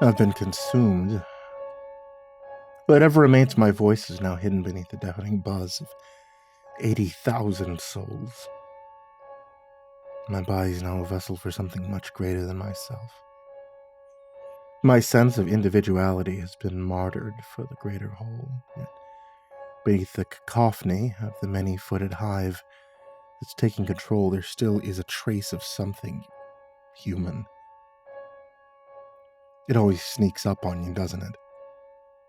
I've been consumed. Whatever remains of my voice is now hidden beneath the deafening buzz of 80,000 souls. My body is now a vessel for something much greater than myself. My sense of individuality has been martyred for the greater whole, yet beneath the cacophony of the many-footed hive that's taking control, there still is a trace of something human. It always sneaks up on you, doesn't it?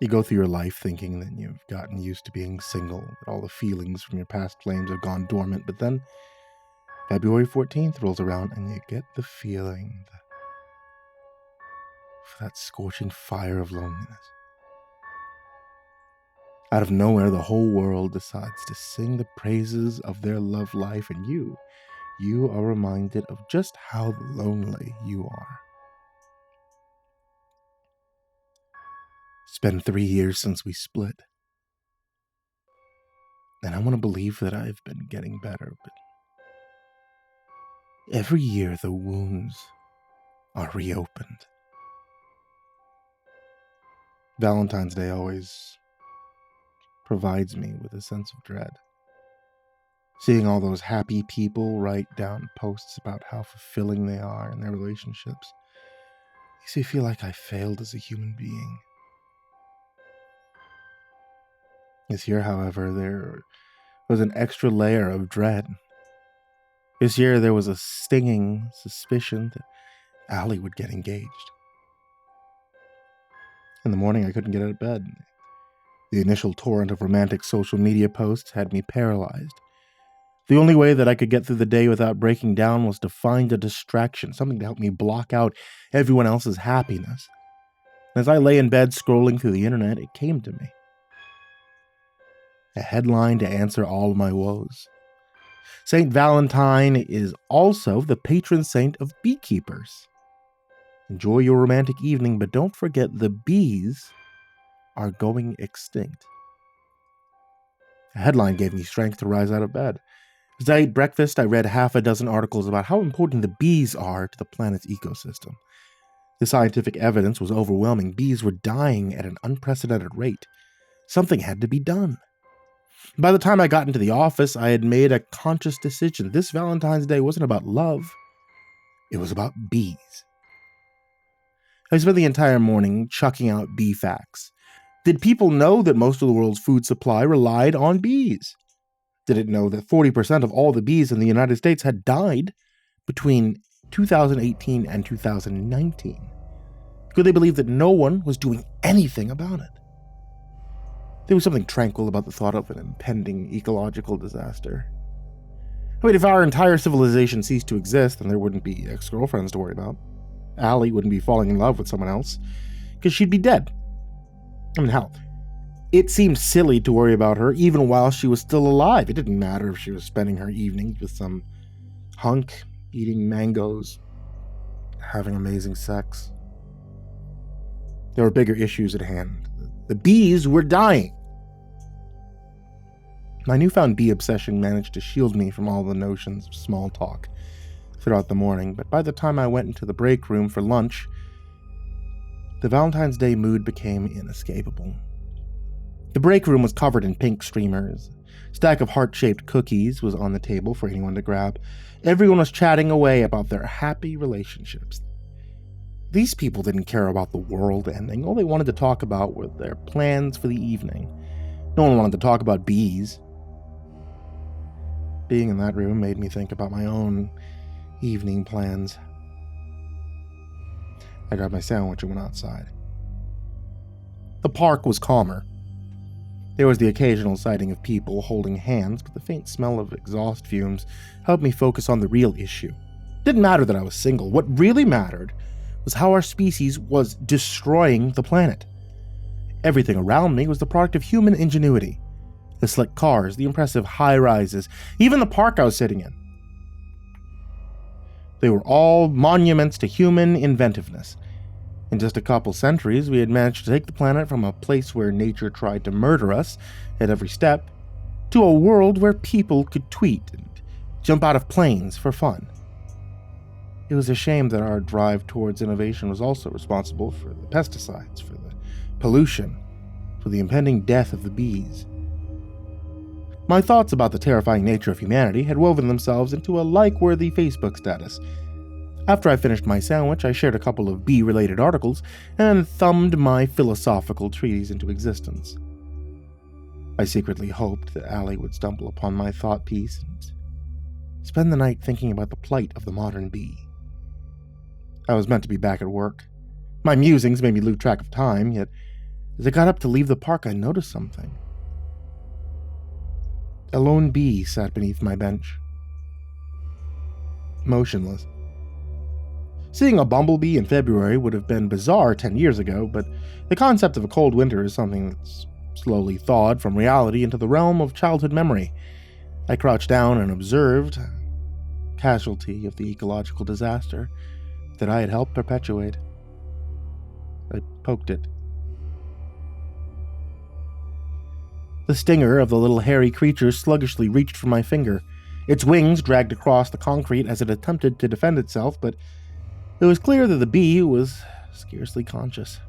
You go through your life thinking that you've gotten used to being single, that all the feelings from your past flames have gone dormant, but then February 14th rolls around and you get the feeling for that scorching fire of loneliness. Out of nowhere, the whole world decides to sing the praises of their love life, and you are reminded of just how lonely you are. It's been 3 years since we split, and I want to believe that I've been getting better, but every year the wounds are reopened. Valentine's Day always provides me with a sense of dread. Seeing all those happy people write down posts about how fulfilling they are in their relationships makes me feel like I failed as a human being. This year, however, there was an extra layer of dread. This year, there was a stinging suspicion that Ellie would get engaged. In the morning, I couldn't get out of bed. The initial torrent of romantic social media posts had me paralyzed. The only way that I could get through the day without breaking down was to find a distraction, something to help me block out everyone else's happiness. As I lay in bed scrolling through the internet, it came to me. A headline to answer all my woes. Saint Valentine is also the patron saint of beekeepers. Enjoy your romantic evening, but don't forget the bees are going extinct. A headline gave me strength to rise out of bed. As I ate breakfast, I read half a dozen articles about how important the bees are to the planet's ecosystem. The scientific evidence was overwhelming. Bees were dying at an unprecedented rate. Something had to be done. By the time I got into the office, I had made a conscious decision. This Valentine's Day wasn't about love. It was about bees. I spent the entire morning chucking out bee facts. Did people know that most of the world's food supply relied on bees? Did it know that 40% of all the bees in the United States had died between 2018 and 2019? Could they believe that no one was doing anything about it? There was something tranquil about the thought of an impending ecological disaster. I mean, if our entire civilization ceased to exist, then there wouldn't be ex-girlfriends to worry about. Ellie wouldn't be falling in love with someone else, because she'd be dead. I mean, hell, it seemed silly to worry about her even while she was still alive. It didn't matter if she was spending her evenings with some hunk, eating mangoes, having amazing sex. There were bigger issues at hand. The bees were dying. My newfound bee obsession managed to shield me from all the notions of small talk throughout the morning, but by the time I went into the break room for lunch, the Valentine's Day mood became inescapable. The break room was covered in pink streamers. A stack of heart-shaped cookies was on the table for anyone to grab. Everyone was chatting away about their happy relationships. These people didn't care about the world ending. All they wanted to talk about were their plans for the evening. No one wanted to talk about bees. Being in that room made me think about my own evening plans. I grabbed my sandwich and went outside. The park was calmer. There was the occasional sighting of people holding hands, but the faint smell of exhaust fumes helped me focus on the real issue. It didn't matter that I was single. What really mattered was how our species was destroying the planet. Everything around me was the product of human ingenuity. The slick cars, the impressive high-rises, even the park I was sitting in. They were all monuments to human inventiveness. In just a couple centuries, we had managed to take the planet from a place where nature tried to murder us at every step, to a world where people could tweet and jump out of planes for fun. It was a shame that our drive towards innovation was also responsible for the pesticides, for the pollution, for the impending death of the bees. My thoughts about the terrifying nature of humanity had woven themselves into a like-worthy Facebook status. After I finished my sandwich, I shared a couple of bee-related articles and thumbed my philosophical treatise into existence. I secretly hoped that Allie would stumble upon my thought piece and spend the night thinking about the plight of the modern bee. I was meant to be back at work. My musings made me lose track of time, yet as I got up to leave the park, I noticed something. A lone bee sat beneath my bench, motionless. Seeing a bumblebee in February would have been bizarre 10 years ago, but the concept of a cold winter is something that's slowly thawed from reality into the realm of childhood memory. I crouched down and observed, casualty of the ecological disaster that I had helped perpetuate. I poked it. The stinger of the little hairy creature sluggishly reached for my finger. Its wings dragged across the concrete as it attempted to defend itself, but it was clear that the bee was scarcely conscious.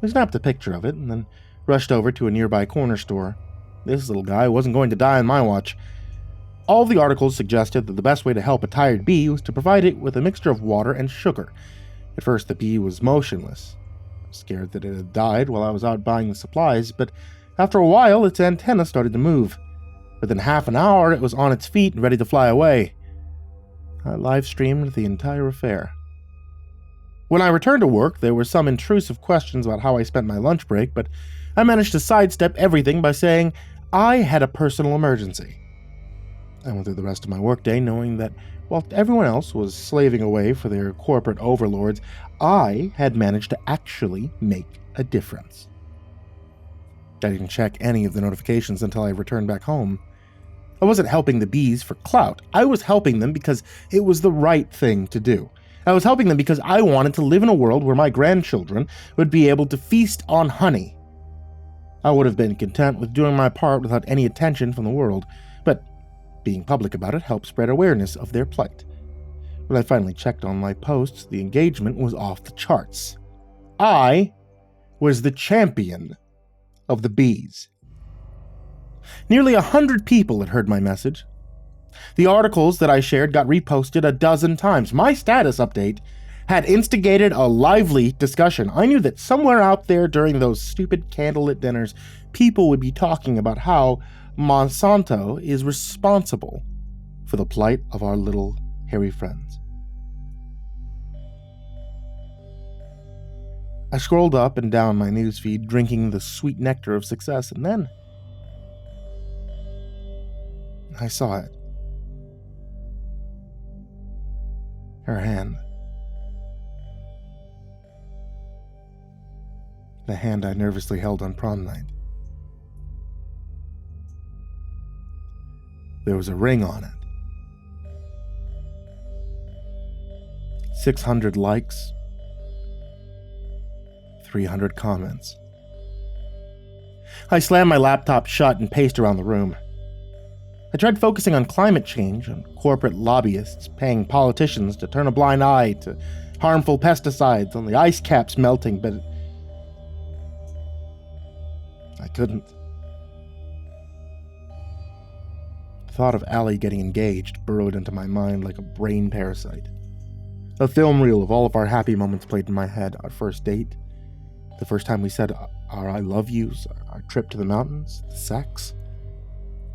I snapped a picture of it and then rushed over to a nearby corner store. This little guy wasn't going to die on my watch. All the articles suggested that the best way to help a tired bee was to provide it with a mixture of water and sugar. At first, the bee was motionless. I was scared that it had died while I was out buying the supplies, but after a while, its antenna started to move. Within half an hour, it was on its feet and ready to fly away. I live-streamed the entire affair. When I returned to work, there were some intrusive questions about how I spent my lunch break, but I managed to sidestep everything by saying I had a personal emergency. I went through the rest of my workday knowing that while everyone else was slaving away for their corporate overlords, I had managed to actually make a difference. I didn't check any of the notifications until I returned back home. I wasn't helping the bees for clout. I was helping them because it was the right thing to do. I was helping them because I wanted to live in a world where my grandchildren would be able to feast on honey. I would have been content with doing my part without any attention from the world, but being public about it helped spread awareness of their plight. When I finally checked on my posts, the engagement was off the charts. I was the champion of the bees. Nearly 100 people had heard my message. The articles that I shared got reposted a dozen times. My status update had instigated a lively discussion. I knew that somewhere out there during those stupid candlelit dinners, people would be talking about how Monsanto is responsible for the plight of our little hairy friends. I scrolled up and down my newsfeed, drinking the sweet nectar of success, and then I saw it. Her hand. The hand I nervously held on prom night. There was a ring on it. 600 likes. 300 comments. I slammed my laptop shut and paced around the room. I tried focusing on climate change, on corporate lobbyists paying politicians to turn a blind eye to harmful pesticides, on the ice caps melting, but I couldn't. The thought of Allie getting engaged burrowed into my mind like a brain parasite. A film reel of all of our happy moments played in my head. Our first date, the first time we said our I love yous, our trip to the mountains, the sex.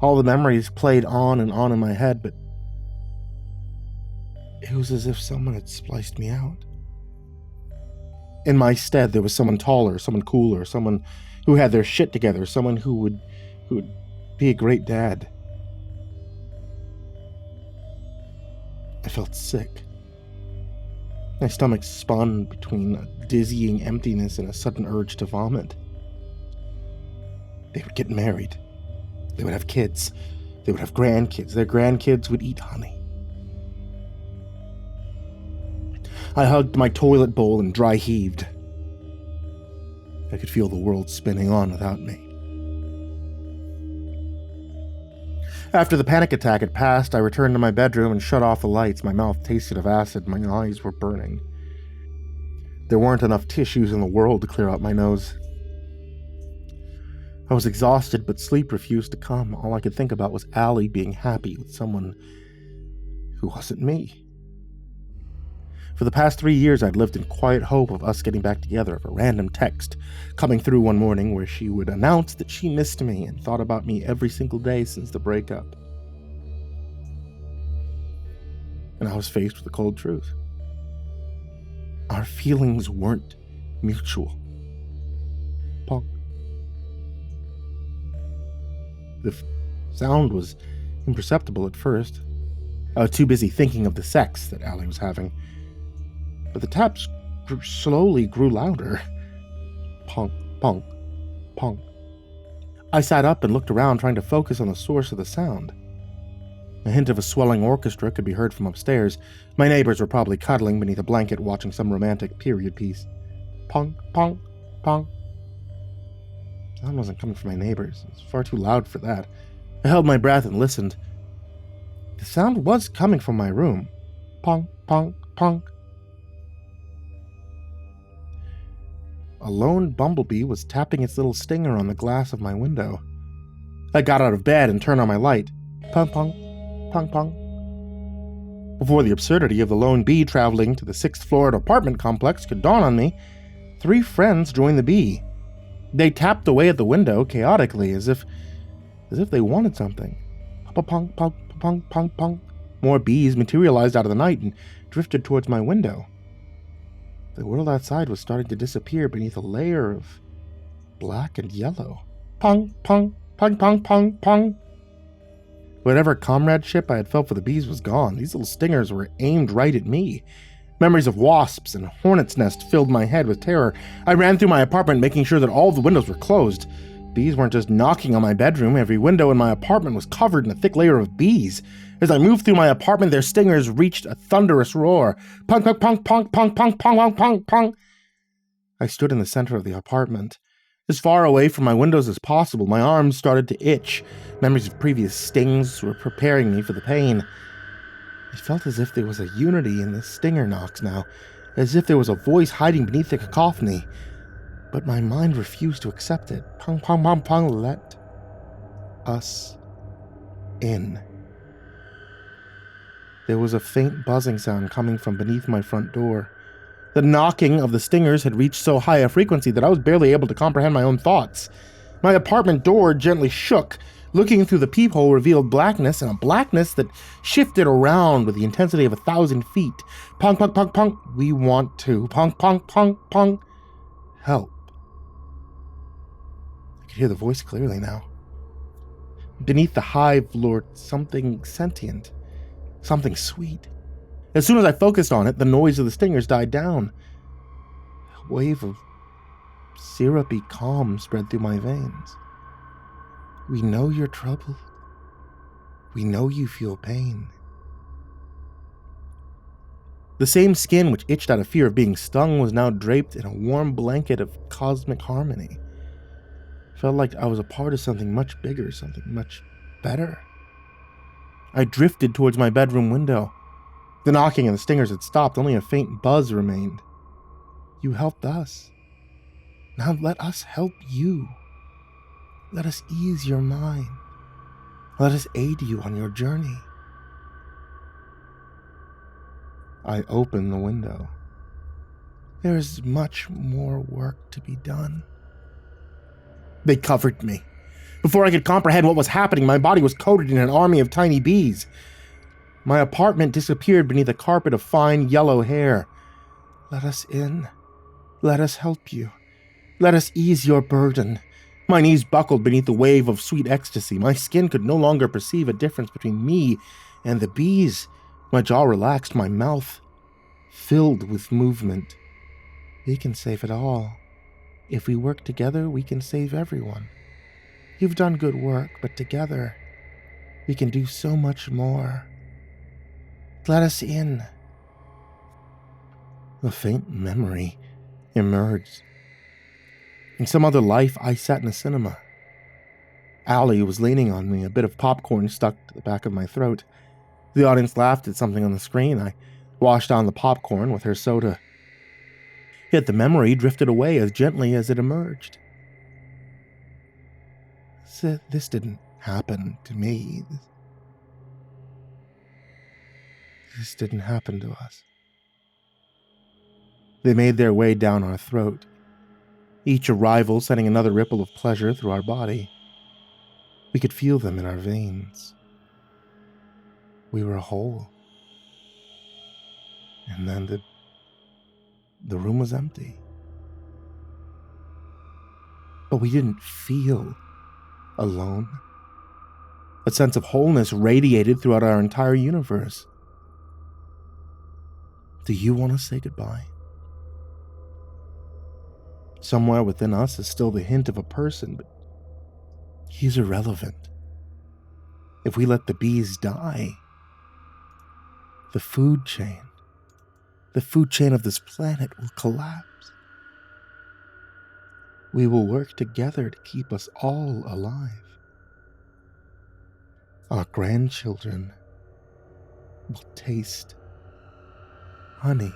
All the memories played on and on in my head, but it was as if someone had spliced me out. In my stead, there was someone taller, someone cooler, someone who had their shit together, someone who would be a great dad. I felt sick. My stomach spun between a dizzying emptiness and a sudden urge to vomit. They would get married. They would have kids. They would have grandkids. Their grandkids would eat honey. I hugged my toilet bowl and dry heaved. I could feel the world spinning on without me. After the panic attack had passed, I returned to my bedroom and shut off the lights. My mouth tasted of acid. My eyes were burning. There weren't enough tissues in the world to clear out my nose. I was exhausted, but sleep refused to come. All I could think about was Ellie being happy with someone who wasn't me. For the past 3 years, I'd lived in quiet hope of us getting back together, of a random text coming through one morning where she would announce that she missed me and thought about me every single day since the breakup. And I was faced with the cold truth. Our feelings weren't mutual. Punk. The sound was imperceptible at first. I was too busy thinking of the sex that Ellie was having. But the taps slowly grew louder. Punk, punk, punk. I sat up and looked around, trying to focus on the source of the sound. A hint of a swelling orchestra could be heard from upstairs. My neighbors were probably cuddling beneath a blanket watching some romantic period piece. Punk, punk, punk. The sound wasn't coming from my neighbors. It was far too loud for that. I held my breath and listened. The sound was coming from my room. Punk, punk, punk. A lone bumblebee was tapping its little stinger on the glass of my window. I got out of bed and turned on my light. Punk, punk, punk, punk. Before the absurdity of the lone bee traveling to the 6th floor of an apartment complex could dawn on me, 3 friends joined the bee. They tapped away at the window chaotically, as if they wanted something. Punk, punk, punk, punk, punk, punk. More bees materialized out of the night and drifted towards my window. The world outside was starting to disappear beneath a layer of black and yellow. Pong, pong, pong, pong, pong, pong. Whatever comradeship I had felt for the bees was gone. These little stingers were aimed right at me. Memories of wasps and hornets' nests filled my head with terror. I ran through my apartment, making sure that all the windows were closed. Bees weren't just knocking on my bedroom. Every window in my apartment was covered in a thick layer of bees. As I moved through my apartment, their stingers reached a thunderous roar. Punk, punk, punk, punk, punk, punk, punk, punk, punk, punk. I stood in the center of the apartment. As far away from my windows as possible, my arms started to itch. Memories of previous stings were preparing me for the pain. It felt as if there was a unity in the stinger knocks now, as if there was a voice hiding beneath the cacophony. But my mind refused to accept it. Pong, pong, pong, pong, let us in. There was a faint buzzing sound coming from beneath my front door. The knocking of the stingers had reached so high a frequency that I was barely able to comprehend my own thoughts. My apartment door gently shook. Looking through the peephole revealed blackness, and a blackness that shifted around with the intensity of 1,000 feet. Pong, pong, pong, pong. We want to. Pong, pong, pong, pong. Help. I could hear the voice clearly now. Beneath the hive lurked something sentient, something sweet. As soon as I focused on it, the noise of the stingers died down. A wave of syrupy calm spread through my veins. We know you're troubled. We know you feel pain. The same skin which itched out of fear of being stung was now draped in a warm blanket of cosmic harmony. Felt like I was a part of something much bigger, something much better. I drifted towards my bedroom window. The knocking and the stingers had stopped, only a faint buzz remained. You helped us. Now let us help you. Let us ease your mind. Let us aid you on your journey. I opened the window. There is much more work to be done. They covered me. Before I could comprehend what was happening, my body was coated in an army of tiny bees. My apartment disappeared beneath a carpet of fine yellow hair. Let us in. Let us help you. Let us ease your burden. My knees buckled beneath the wave of sweet ecstasy. My skin could no longer perceive a difference between me and the bees. My jaw relaxed, my mouth filled with movement. We can save it all. If we work together, we can save everyone. You've done good work, but together, we can do so much more. Let us in. A faint memory emerged. In some other life, I sat in a cinema. Ellie was leaning on me, a bit of popcorn stuck to the back of my throat. The audience laughed at something on the screen. I washed down the popcorn with her soda. Yet the memory drifted away as gently as it emerged. This didn't happen to me. This didn't happen to us. They made their way down our throat, each arrival sending another ripple of pleasure through our body. We could feel them in our veins. We were whole. And then the room was empty. But we didn't feel alone. A sense of wholeness radiated throughout our entire universe. Do you want to say goodbye? Somewhere within us is still the hint of a person, but he's irrelevant. If we let the bees die, the food chain of this planet will collapse. We will work together to keep us all alive. Our grandchildren will taste honey.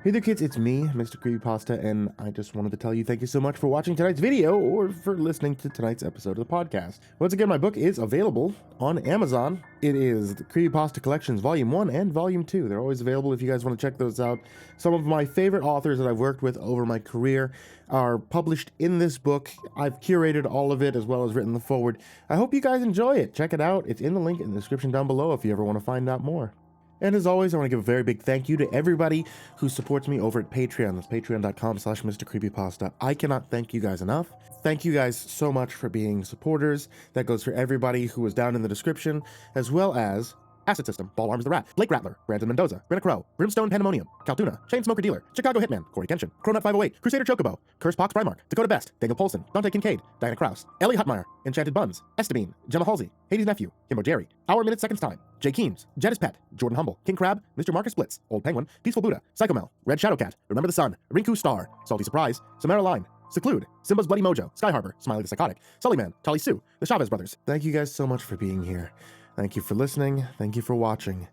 Hey there kids, it's me, MrCreepyPasta, and I just wanted to tell you thank you so much for watching tonight's video or for listening to tonight's episode of the podcast. Once again, my book is available on Amazon. It is the Creepypasta Collections Volume 1 and Volume 2. They're always available if you guys want to check those out. Some of my favorite authors that I've worked with over my career are published in this book. I've curated all of it as well as written the foreword. I hope you guys enjoy it. Check it out. It's in the link in the description down below if you ever want to find out more. And as always, I want to give a very big thank you to everybody who supports me over at Patreon. That's patreon.com/MrCreepyPasta. I cannot thank you guys enough. Thank you guys so much for being supporters. That goes for everybody who was down in the description, as well as AcidSystem, BallarmsTheRat, Blake Rattler, Brandon Mendoza, Brenna, BrimstonePandemonium, Caltuna, Chainsmoker Dealer, ChicagoHitman, CoryxKenshin, Cronut508, CrusaderChocobo, CursepoxPrimarch, Dakota Best, Daniel Poulsen, Dante Kinkade, Diana Kraus, Ellie Hutmire, Enchanted Buns, Estebean, Gemma Halsey, HIDive's nephew, Kimbo Jerry, Hour Minute Seconds Time, Jay Keems, Jed's Pet, Jordan Humble, King Crab, Mr. Marcus Splits, Old Penguin, Peaceful Buddha, Psychomel, Red Shadowcat, Remember the Sun, Rinku Star, Salty Surprise, Samara Line, Seclude, Simba's Bloody Mojo, Sky Harbor, Smiley the Psychotic, Sullyman, Charlie Sue, the Chavez Brothers. Thank you guys so much for being here. Thank you for listening, thank you for watching,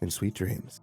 and sweet dreams.